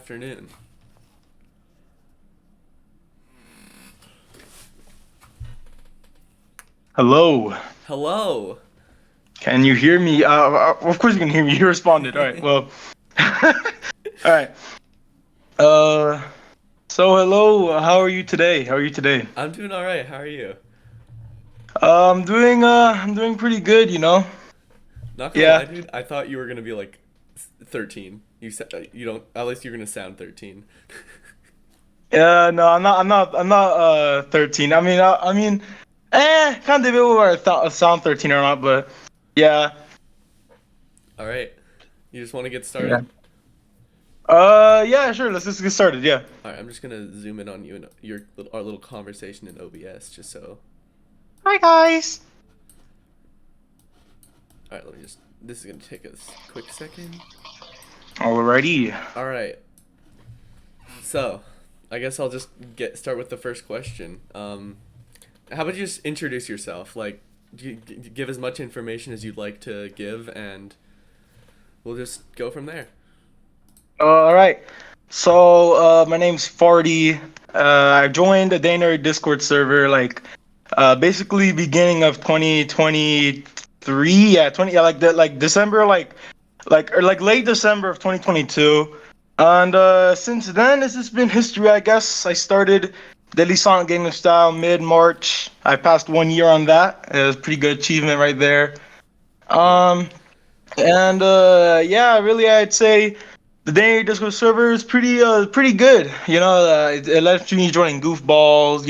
afternoon. Hello. Hello. Can you hear me? Of course you can hear me. You responded. All right. Well. All right. Uh. So hello. How are you today? How are you today? I'm doing all right. How are you? I'm doing pretty good. Not gonna lie, Yeah. dude. I thought you were gonna be like 13. You don't. At least you're gonna sound 13. Yeah. No, I'm not. I'm not. 13. I mean, can't debate whether I sound 13 or not, but yeah. All right. You just want to get Yeah. started? Yeah. Sure. Let's just get started. Yeah. All right. I'm just gonna zoom in on you and our little conversation in OBS, just so. Hi guys. All right. Let me just. This is gonna take us a quick second. Alrighty. All right. So, I guess I'll just start with the first question. How about you just introduce yourself? Like, give as much information as you'd like to give, and we'll just go from there. All right. So, my name's Farty. I joined the Daner Discord server basically beginning of 2023. Yeah, 20. Yeah, like December, or late December of 2022. And since then, it's just been history, I guess. I started Deadly Sonic Gangnam Style mid March. I passed 1 year on that. It was a pretty good achievement right there. Yeah. Um, and yeah, really, I'd say the Dane Discord server is pretty good. It lets me joining goofballs.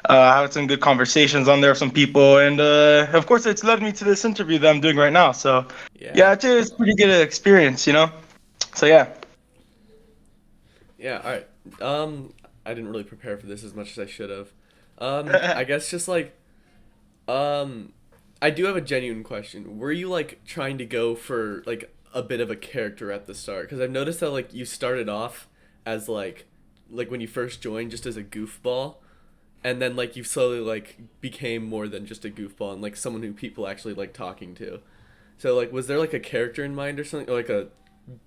I had some good conversations on there with some people, and of course, it's led me to this interview that I'm doing right now. So Yeah. yeah, it's pretty good experience. So yeah. Yeah. All right. I didn't really prepare for this as much as I should have. I guess just like, um, I do have a genuine question. Were you like trying to go for like a bit of a character at the start? Because I've noticed that like you started off as like when you first joined, just as a goofball, and then like you slowly like became more than just a goofball and like someone who people actually like talking to. So like, was there like a character in mind or something, or like a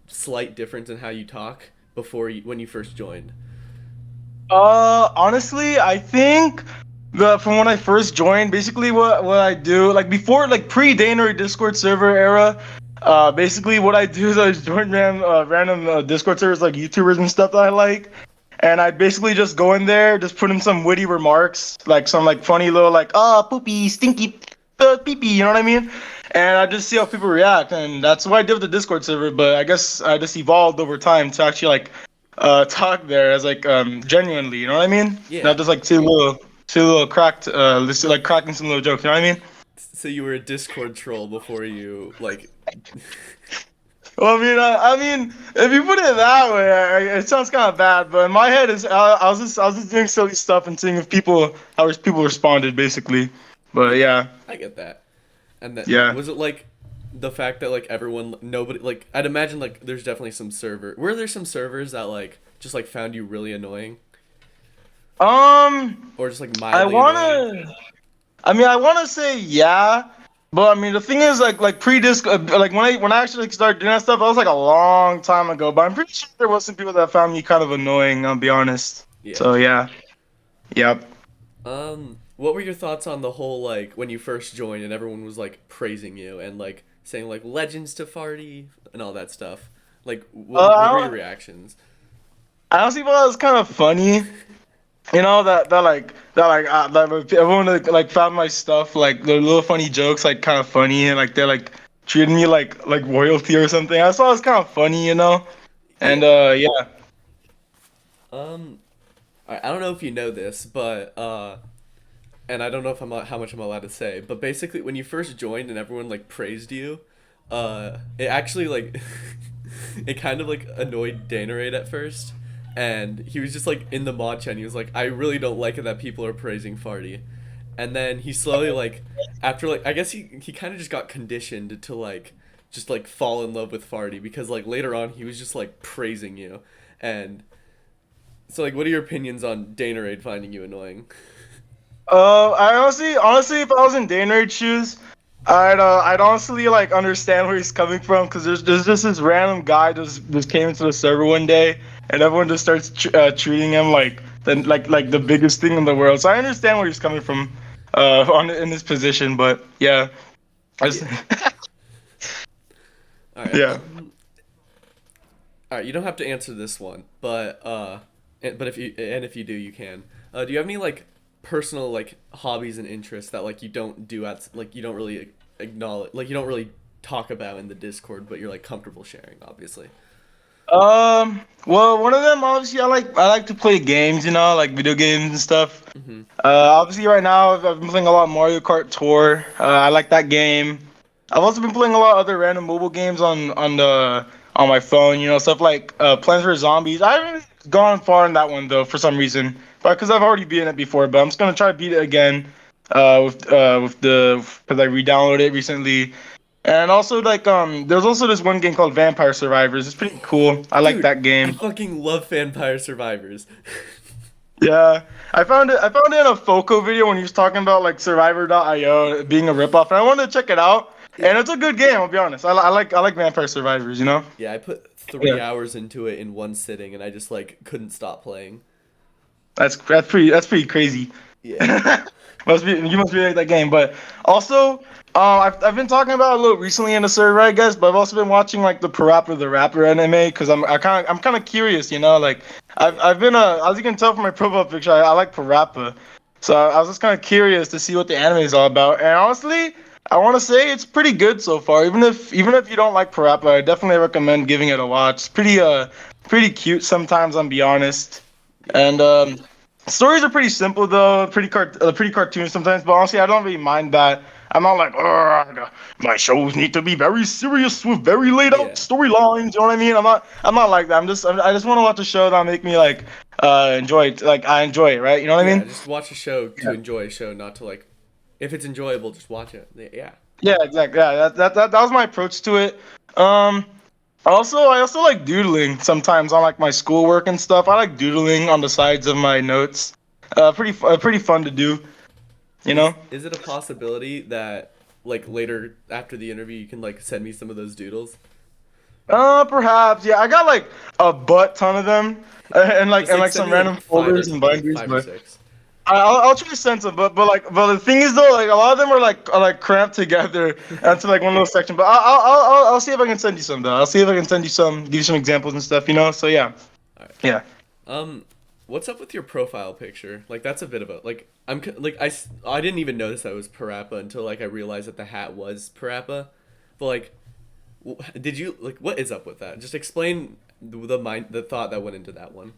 slight difference in how you talk when you first joined? Honestly, I think from when I first joined, basically what I do, like before, like pre-Daner Discord server era, basically what I do is I just join random Discord servers like YouTubers and stuff that I like, and I basically just go in there, just put in some witty remarks, like some like funny little like poopy stinky pee pee, you know what I mean? And I just see how people react, and that's what I did with the Discord server. But I guess I just evolved over time to actually like talk there as like genuinely, you know what I mean? Not Yeah. just like see a little cracked like cracking some little jokes, you know what I mean? So you were a Discord troll before you like. Well, I mean, if you put it that way, it sounds kind of bad, but in my head, I was just doing silly stuff and seeing if people responded, basically. But Yeah, yeah, I get that. And that yeah. was it like the fact that like everyone nobody like I'd imagine like there's definitely some server. Were there some servers that like just like found you really annoying Um, or just like I mildly annoying? wanna. I wanna say yeah, but I mean the thing is like pre-disc like when I actually like, started doing that stuff, that was like a long time ago. But I'm pretty sure there was some people that found me kind of annoying. I'll be honest. Yeah. So yeah, yep. What were your thoughts on the whole like when you first joined and everyone was like praising you and like saying like legends to Farty and all that stuff? Like what were your Uh, reactions? I honestly thought it was kind of funny. That everyone like found my stuff like the little funny jokes like kind of funny and like they're like treating me like royalty or something. I thought it was kind of funny. And Yeah. yeah. Um I don't know if you know this, but and I don't know if how much I'm allowed to say, but basically when you first joined and everyone like praised you, it actually like it kind of like annoyed Danerade at first, and he was just like in the mod chat. And he was like, I really don't like it that people are praising Farty, and then he slowly like after like I guess he kind of just got conditioned to like just like fall in love with Farty because like later on he was just like praising you, and so like what are your opinions on Danerade finding you annoying? I honestly, if I was in Daynard's shoes, I'd honestly like understand where he's coming from because there's just this random guy just came into the server one day and everyone just starts treating him like the biggest thing in the world. So I understand where he's coming from, on in this position. But yeah, I just, Yeah. All right. yeah. All right. You don't have to answer this one, but if you do, you can. Do you have any like personal like hobbies and interests that like you don't do at like you don't really acknowledge like you don't really talk about in the Discord, but you're like comfortable sharing, obviously. Well, one of them obviously I like to play games, like video games and stuff. Mm-hmm. Obviously right now I've been playing a lot of Mario Kart Tour. I like that game. I've also been playing a lot of other random mobile games on my phone, stuff like Plants vs Zombies. I haven't gone far in that one though for some reason, but because I've already beaten it before. But I'm just gonna try to beat it again, with the because I re-downloaded it recently. And also there's also this one game called Vampire Survivors. It's pretty cool. I like Dude, that I game. fucking love Vampire Survivors. Yeah, I found it in a Foco video when he was talking about like Survivor.io being a ripoff, and I wanted to check it out. Yeah. And it's a good game. I'll be honest. I like Vampire Survivors. Yeah, I put three Yeah, hours into it in one sitting, and I just like couldn't stop playing. that's pretty crazy. Yeah. You must be like that game. But also, I've been talking about it a little recently in the server, I guess. But I've also been watching like the Parappa the Rapper anime because I'm kind of curious. Like I've been as you can tell from my profile picture, I like Parappa. So I was just kind of curious to see what the anime is all about. And honestly, I want to say it's pretty good so far. Even if you don't like Parappa, I definitely recommend giving it a watch. It's pretty cute sometimes. I'll be honest. Yeah. And stories are pretty simple though, pretty cartoon sometimes. But honestly, I don't really mind that. I'm not like, "Ugh, my shows need to be very serious with very laid out Yeah. storylines." You know what I mean? I'm not like that. I just want to watch a show that make me like enjoy it. Like I enjoy it, right? You know what I Yeah, mean? just watch a show to Yeah. enjoy a show, not to like. If it's enjoyable, just watch it. Yeah. Yeah, exactly. Yeah, that was my approach to it. Um, I also like doodling sometimes on like my schoolwork and stuff. I like doodling on the sides of my notes. Pretty fun to do, you know. Is it a possibility that like later after the interview you can like send me some of those doodles? Perhaps. Yeah, I got like a butt ton of them, and like Just and like like send some me like random folders and like binders. five or But six. I'll try to send some. But the thing is though, like a lot of them are like cramped together into like one little section. But I'll see if I can send you some though. I'll see if I can send you some, give you some examples and stuff. So yeah, All right. yeah. What's up with your profile picture? Like that's a bit of a like like I didn't even notice that it was Parappa until like I realized that the hat was Parappa. But like, did you like what is up with that? Just explain the thought that went into that one.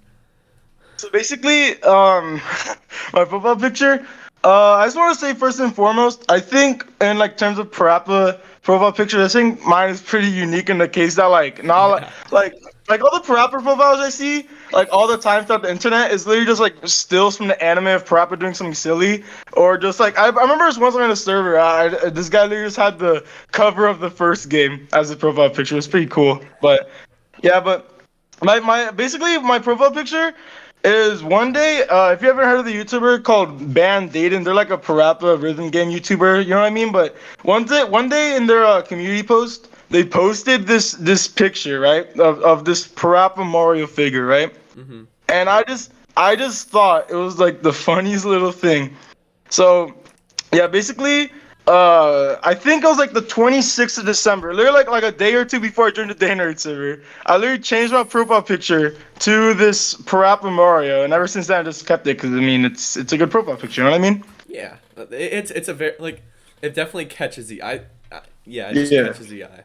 So basically, my profile picture. I just want to say first and foremost, I think in like terms of Parappa profile picture, I think mine is pretty unique in the case that like not Yeah. like all the Parappa profiles I see like all the time throughout the internet is literally just like stills from the anime of Parappa doing something silly, or just like I remember this once on a server, this guy literally just had the cover of the first game as a profile picture. It was pretty cool, but yeah, but my basically my profile picture is one day. If you ever heard of the YouTuber called Band Dayton, they're like a Parappa rhythm game YouTuber. You know what I mean? But one day in their community post, they posted this picture, right, of this Parappa Mario figure, right? Mm-hmm. And I just thought it was like the funniest little thing. So yeah, basically, I think it was like the 26th of December, literally like a day or two before I joined the Day Nerd server. I literally changed my profile picture to this Parappa Mario, and ever since then I just kept it because I mean it's a good profile picture. You know what I mean? Yeah. It's a very like it definitely catches the eye. Yeah, it just Yeah, catches the eye.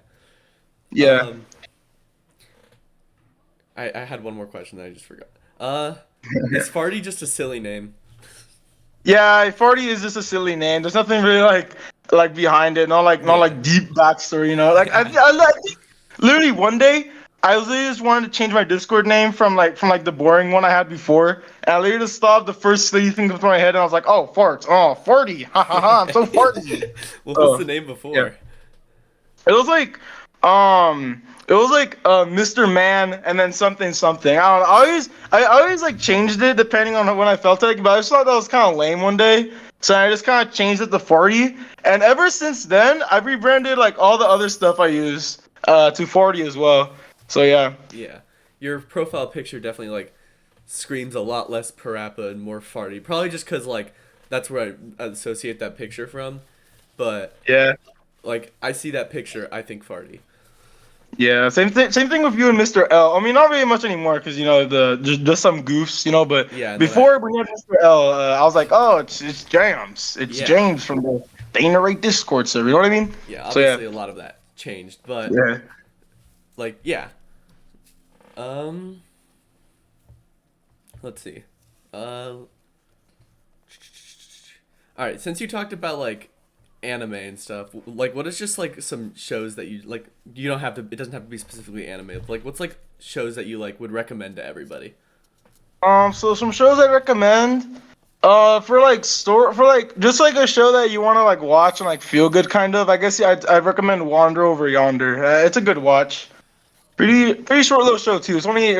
yeah, Um, I had one more question that I just forgot. Is Farty just a silly name? yeah. Farty is just a silly name. There's nothing really like behind it. Not like Yeah. deep backstory. Like I literally one day I literally just wanted to change my Discord name from the boring one I had before, and I literally just thought of the first silly thing that came to my head, and I was like, oh farts, oh farty, ha ha ha, I'm so farty. What was the Oh name yeah, before? it was like Mr. Man and then something something. I don't know. I always like changed it depending on when I felt like, but I just thought that was kind of lame one day. So I just kind of changed it to Farty, and ever since then, I've rebranded like all the other stuff I use to Farty as well. So yeah, Yeah, your profile picture definitely like screams a lot less parappa and more farty. Probably just because like that's where I associate that picture from. But yeah, like I see that picture, I think farty. yeah. Same thing with you and Mr. L. I mean, not really much anymore because the just some goofs, But Yeah, and then I before when you had Mr. L, I was like, oh, it's James, it's yeah James from the Dana Discord server. You know what I mean? yeah So yeah, obviously a lot of that changed, but yeah. like yeah. Um, let's see. All right, since you talked about like anime and stuff, like what is just like some shows that you like? You don't have to. It doesn't have to be specifically anime. Like what's like shows that you like would recommend to everybody? So some shows I recommend. For like for like just like a show that you want to like watch and like feel good kind of. I guess yeah, I'd recommend Wander Over Yonder. It's a good watch. Pretty short little show too. It's only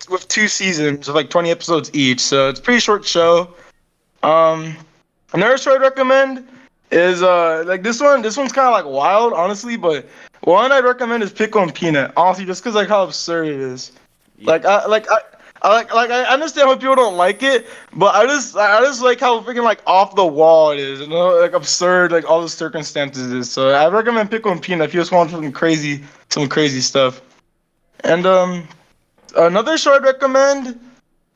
with 2 seasons of like 20 episodes each, so it's a pretty short show. Um, Another show I'd recommend is like this one's kind of like wild, honestly, but one I'd recommend is Pickle and Peanut. Honestly, just because like how absurd it is. Yeah, I understand why people don't like it, but I just like how freaking like off the wall it is, like absurd, like all the circumstances is. So I recommend Pickle and Peanut if you just want some crazy stuff. And another show I'd recommend.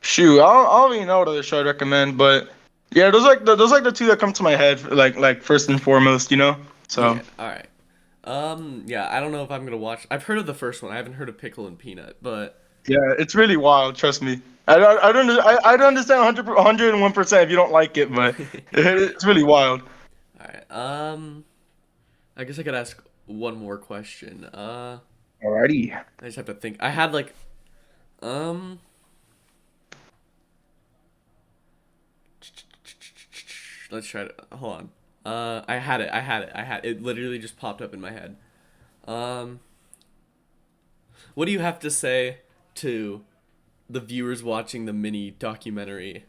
Shoot, I don't really know what other show I'd recommend, but yeah, those like the two that come to my head, like first and foremost. So yeah. All right. Yeah, I don't know if I'm gonna watch. I've heard of the first one. I haven't heard of Pickle and Peanut, but yeah, it's really wild. Trust me. I don't understand 101% if you don't like it, but it's really wild. all right. I guess I could ask one more question. Alrighty. I just have to think. I had like, um, let's try to hold on. I had it. I had it. I had it. Literally just popped up in my head. Um, what do you have to say to the viewers watching the mini documentary?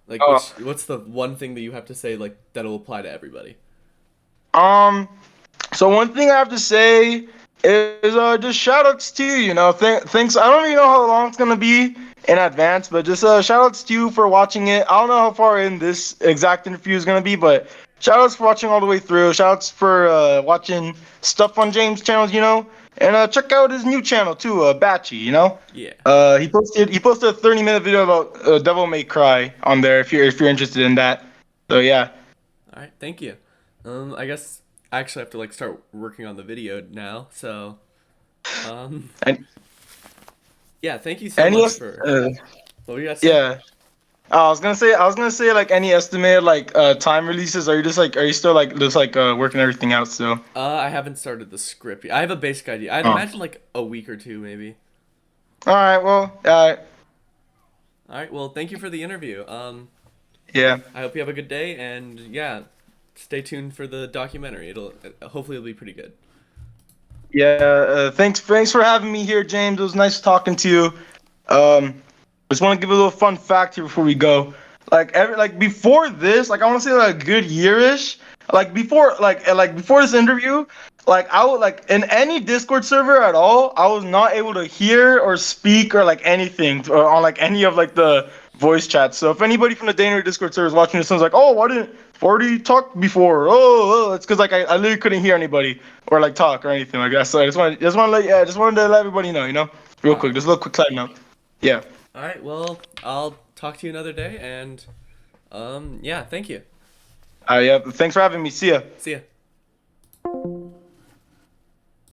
Like, Oh, what's the one thing that you have to say like that'll apply to everybody? um, so one thing I have to say is just shout outs to you. Thanks. I don't really know how long it's gonna be in advance, but just shout outs to you for watching it. I don't know how far in this exact interview is gonna be, but shout outs for watching all the way through. Shout outs for watching stuff on James' channels. And check out his new channel too, Batchy. Yeah. He posted a 30-minute video about Devil May Cry on there if you're interested in that. So yeah. All right. Thank you. I guess I actually have to like start working on the video now. So, um, And yeah. Thank you so any much for what were you gonna say? yeah. I was gonna say like any estimated like time releases. Are you still like just like working everything out still? I haven't started the script yet. I have a basic idea. I'd Oh. imagine like a week or two, maybe. All right. Well. All right. Well, thank you for the interview. Yeah. I hope you have a good day, and yeah, stay tuned for the documentary. Hopefully it'll be pretty good. Yeah. Thanks for having me here, James. It was nice talking to you. Just want to give a little fun fact here before we go. Like before this, like I want to say like a good yearish. Like before this interview, like I would like in any Discord server at all, I was not able to hear or speak or like anything or on like any of like the voice chats. So if anybody from the Dana Discord server is watching this, someone's like, oh, why didn't Farty talk before? It's because like I literally couldn't hear anybody or like talk or anything like that. So just wanted to let everybody know, real All quick, right. just a little quick side note. Yeah. All right. Well, I'll talk to you another day, and yeah, thank you. Yeah. Thanks for having me. See ya. See ya.